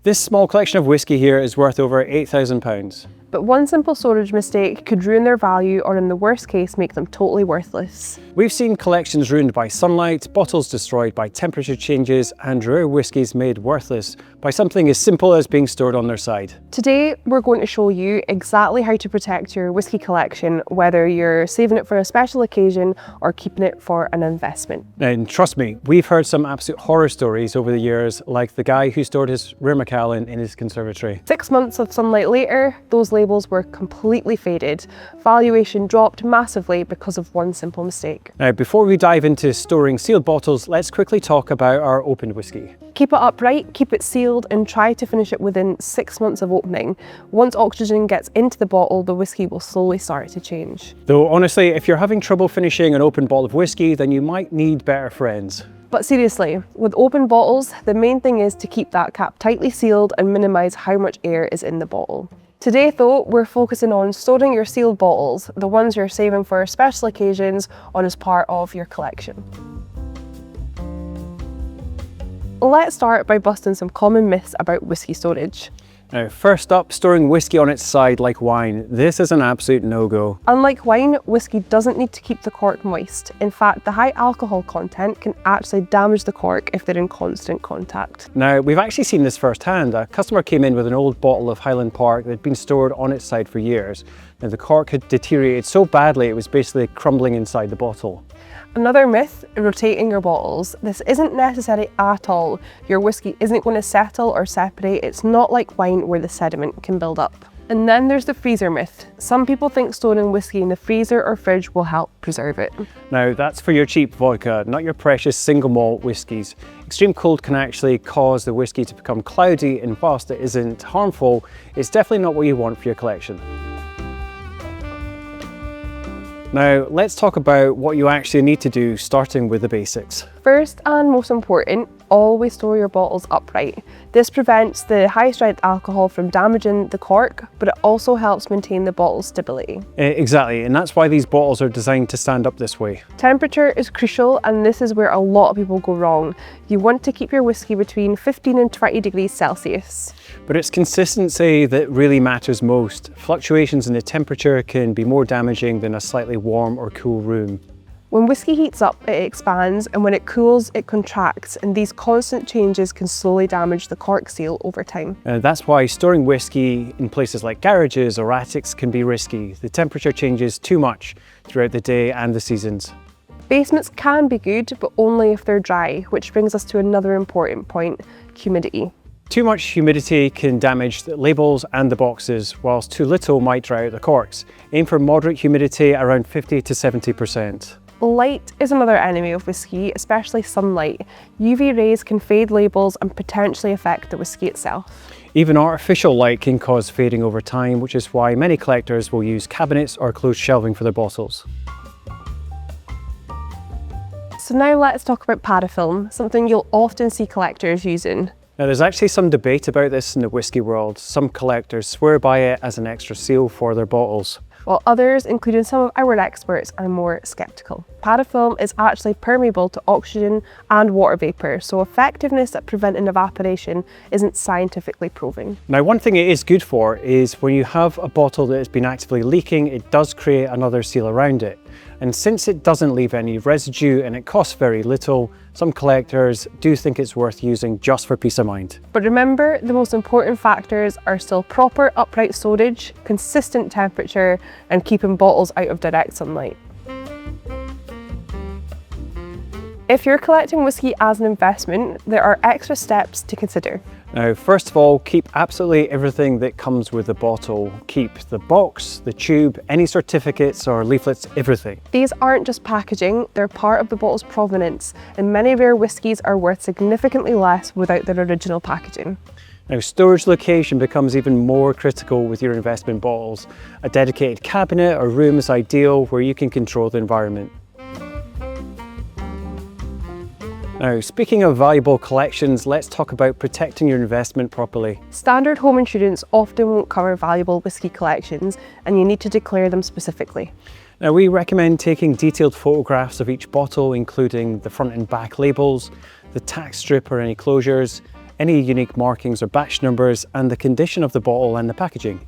This small collection of whisky here is worth over £8,000. But one simple storage mistake could ruin their value or in the worst case make them totally worthless. We've seen collections ruined by sunlight, bottles destroyed by temperature changes, and rare whiskies made worthless by something as simple as being stored on their side. Today we're going to show you exactly how to protect your whisky collection, whether you're saving it for a special occasion or keeping it for an investment. And trust me, we've heard some absolute horror stories over the years, like the guy who stored his rare Macallan in his conservatory. 6 months of sunlight later, those labels were completely faded. Valuation dropped massively because of one simple mistake. Now, before we dive into storing sealed bottles, let's quickly talk about our opened whisky. Keep it upright, keep it sealed, and try to finish it within 6 months of opening. Once oxygen gets into the bottle, the whisky will slowly start to change. Though honestly, if you're having trouble finishing an open bottle of whisky, then you might need better friends. But seriously, with open bottles, the main thing is to keep that cap tightly sealed and minimise how much air is in the bottle. Today though, we're focusing on storing your sealed bottles, the ones you're saving for special occasions or as part of your collection. Let's start by busting some common myths about whisky storage. Now, first up, storing whisky on its side like wine. This is an absolute no-go. Unlike wine, whisky doesn't need to keep the cork moist. In fact, the high alcohol content can actually damage the cork if they're in constant contact. Now, we've actually seen this firsthand. A customer came in with an old bottle of Highland Park that had been stored on its side for years. Now, the cork had deteriorated so badly it was basically crumbling inside the bottle. Another myth, rotating your bottles. This isn't necessary at all. Your whisky isn't going to settle or separate. It's not like wine where the sediment can build up. And then there's the freezer myth. Some people think storing whisky in the freezer or fridge will help preserve it. Now, that's for your cheap vodka, not your precious single malt whiskies. Extreme cold can actually cause the whisky to become cloudy, and whilst it isn't harmful, it's definitely not what you want for your collection. Now, let's talk about what you actually need to do, starting with the basics. First and most important, always store your bottles upright. This prevents the high strength alcohol from damaging the cork, but it also helps maintain the bottle's stability. Exactly, and that's why these bottles are designed to stand up this way. Temperature is crucial, and this is where a lot of people go wrong. You want to keep your whisky between 15 and 20 degrees Celsius. But it's consistency that really matters most. Fluctuations in the temperature can be more damaging than a slightly warm or cool room. When whisky heats up, it expands, and when it cools, it contracts, and these constant changes can slowly damage the cork seal over time. That's why storing whisky in places like garages or attics can be risky. The temperature changes too much throughout the day and the seasons. Basements can be good, but only if they're dry, which brings us to another important point, humidity. Too much humidity can damage the labels and the boxes, whilst too little might dry out the corks. Aim for moderate humidity around 50 to 70%. Light is another enemy of whisky, especially sunlight. UV rays can fade labels and potentially affect the whisky itself. Even artificial light can cause fading over time, which is why many collectors will use cabinets or closed shelving for their bottles. So now let's talk about parafilm, something you'll often see collectors using. Now, there's actually some debate about this in the whisky world. Some collectors swear by it as an extra seal for their bottles, while others, including some of our experts, are more sceptical. Parafilm is actually permeable to oxygen and water vapour, so effectiveness at preventing evaporation isn't scientifically proven. Now, one thing it is good for is when you have a bottle that has been actively leaking, it does create another seal around it. And since it doesn't leave any residue and it costs very little, some collectors do think it's worth using just for peace of mind. But remember, the most important factors are still proper upright storage, consistent temperature, and keeping bottles out of direct sunlight. If you're collecting whisky as an investment, there are extra steps to consider. Now, first of all, keep absolutely everything that comes with the bottle. Keep the box, the tube, any certificates or leaflets, everything. These aren't just packaging, they're part of the bottle's provenance, and many rare whiskies are worth significantly less without their original packaging. Now, storage location becomes even more critical with your investment bottles. A dedicated cabinet or room is ideal where you can control the environment. Now, speaking of valuable collections, let's talk about protecting your investment properly. Standard home insurance often won't cover valuable whisky collections, and you need to declare them specifically. Now, we recommend taking detailed photographs of each bottle, including the front and back labels, the tax strip or any closures, any unique markings or batch numbers, and the condition of the bottle and the packaging.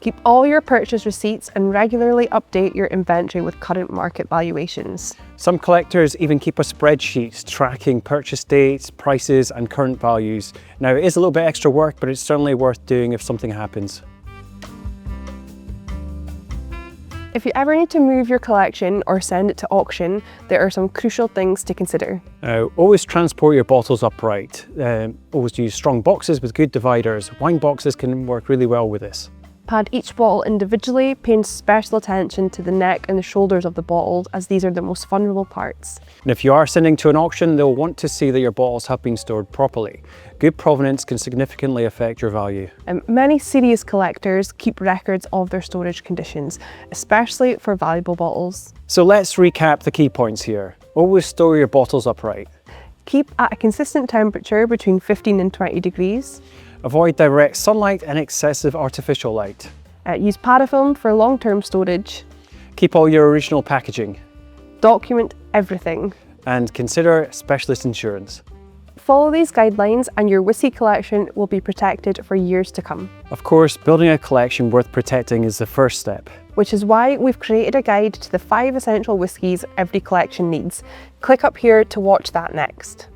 Keep all your purchase receipts and regularly update your inventory with current market valuations. Some collectors even keep a spreadsheet tracking purchase dates, prices, and current values. Now, it is a little bit extra work, but it's certainly worth doing if something happens. If you ever need to move your collection or send it to auction, there are some crucial things to consider. Always transport your bottles upright. Always use strong boxes with good dividers. Wine boxes can work really well with this. Pad each bottle individually, paying special attention to the neck and the shoulders of the bottle, as these are the most vulnerable parts. And if you are sending to an auction, they'll want to see that your bottles have been stored properly. Good provenance can significantly affect your value. Many serious collectors keep records of their storage conditions, especially for valuable bottles. So let's recap the key points here. Always store your bottles upright. Keep at a consistent temperature between 15 and 20 degrees. Avoid direct sunlight and excessive artificial light. Use parafilm for long-term storage. Keep all your original packaging. Document everything. And consider specialist insurance. Follow these guidelines and your whisky collection will be protected for years to come. Of course, building a collection worth protecting is the first step. Which is why we've created a guide to the 5 essential whiskies every collection needs. Click up here to watch that next.